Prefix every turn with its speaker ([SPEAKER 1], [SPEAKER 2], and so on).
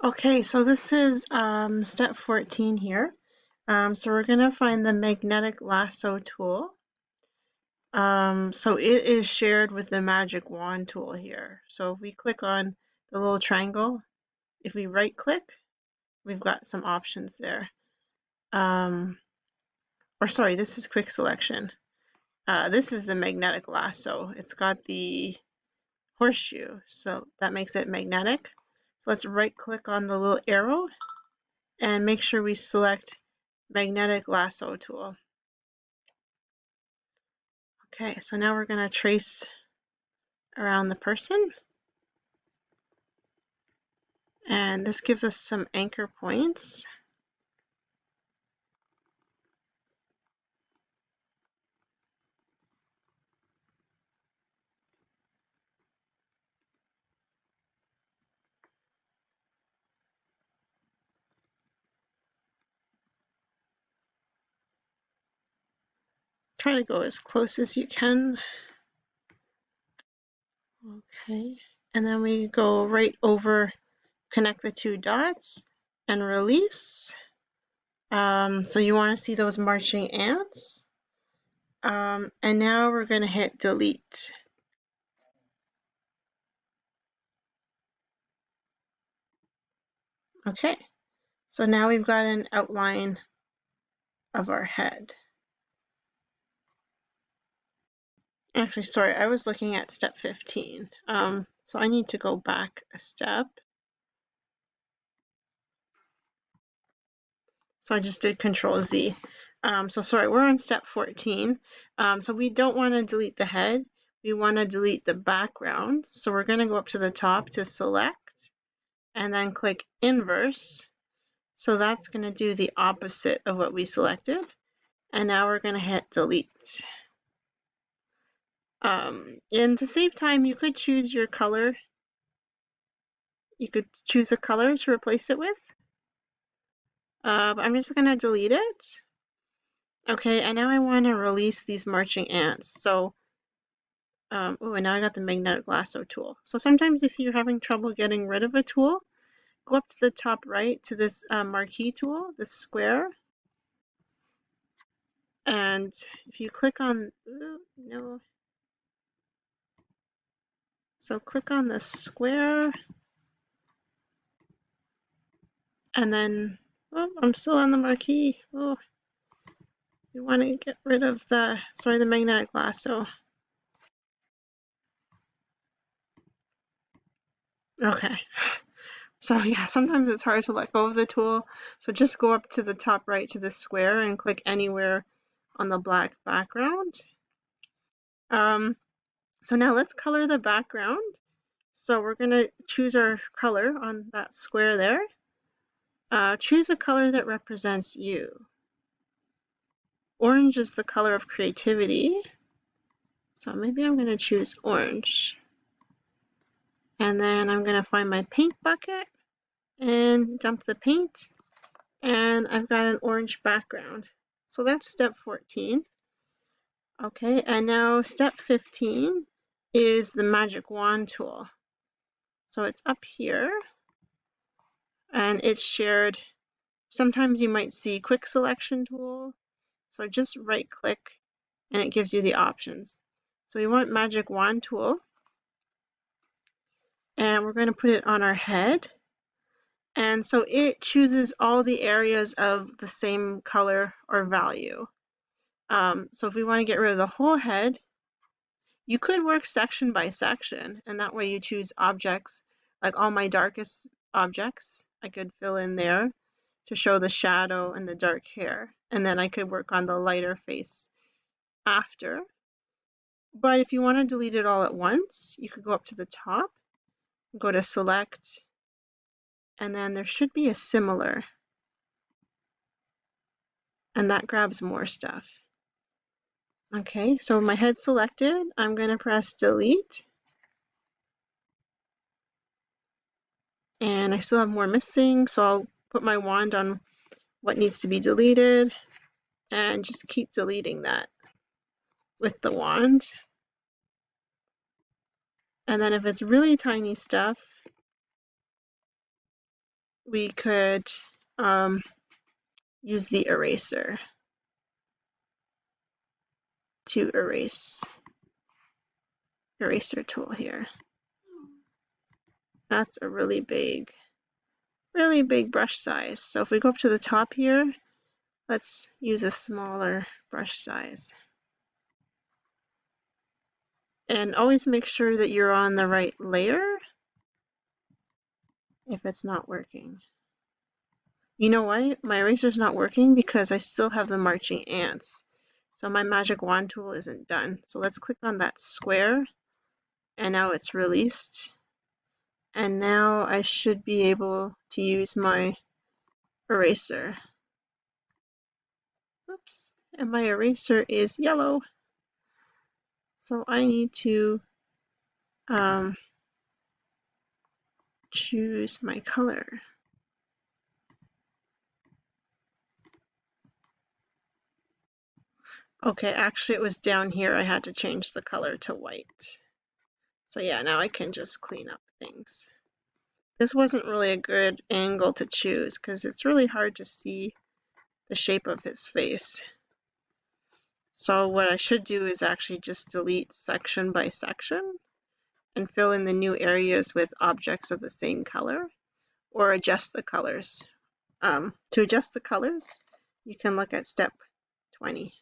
[SPEAKER 1] Okay, so this is step 14 here. So we're going to find the magnetic lasso tool. So it is shared with the magic wand tool here. So if we click on the little triangle, if we right click, we've got some options there. Or sorry, this is quick selection. This is the magnetic lasso. It's got the horseshoe, so that makes it magnetic. So let's right click on the little arrow and make sure we select magnetic lasso tool. Okay, so now we're going to trace around the person. And this gives us some anchor points. Try to go as close as you can. Okay, and then we go right over, connect the two dots, and release. So you want to see those marching ants. And now we're going to hit delete. Okay, so now we've got an outline of our head. Actually, sorry, I was looking at step 15. So I need to go back a step. So I just did Control Z. So sorry, we're on step 14. So we don't want to delete the head. We want to delete the background. So we're going to go up to the top to select and then click inverse. So that's going to do the opposite of what we selected. And now we're going to hit delete. And to save time, you could choose your color. You could choose a color to replace it with. But I'm just going to delete it. Okay, and now I want to release these marching ants. So, oh, and now I got the magnetic lasso tool. So sometimes if you're having trouble getting rid of a tool, go up to the top right to this marquee tool, this square. And if you click on, no. So click on the square. And then, oh, I'm still on the marquee. Oh, we want to get rid of the, sorry, the magnetic lasso. Okay. So yeah, sometimes it's hard to let go of the tool. So just go up to the top right to the square and click anywhere on the black background. So now let's color the background. So we're going to choose our color on that square there. Choose a color that represents you. Orange is the color of creativity. So maybe I'm going to choose orange. And then I'm going to find my paint bucket and dump the paint. And I've got an orange background. So that's step 14. Okay, and now step 15 is the magic wand tool. So it's up here and it's shared. Sometimes you might see quick selection tool. So just right click and it gives you the options. So we want magic wand tool and we're going to put it on our head. And so it chooses all the areas of the same color or value. So if we want to get rid of the whole head, you could work section by section, and that way you choose objects, like all my darkest objects, I could fill in there to show the shadow and the dark hair, and then I could work on the lighter face after. But if you want to delete it all at once, you could go up to the top, go to select, and then there should be a similar, and that grabs more stuff. Okay, so my head selected, I'm going to press delete. And I still have more missing, so I'll put my wand on what needs to be deleted and just keep deleting that with the wand. And then if it's really tiny stuff, we could use the eraser to eraser tool here. That's a really big brush size. So if we go up to the top here, let's use a smaller brush size. And always make sure that you're on the right layer if it's not working. You know why? My eraser's not working because I still have the marching ants. So my magic wand tool isn't done. So let's click on that square, and now it's released. And now I should be able to use my eraser. Oops, and my eraser is yellow. So I need to choose my color. Okay, actually it was down here. I had to change the color to white. So yeah, now I can just clean up things. This wasn't really a good angle to choose because it's really hard to see the shape of his face. So what I should do is actually just delete section by section and fill in the new areas with objects of the same color, or adjust the colors. To adjust the colors, you can look at step 20.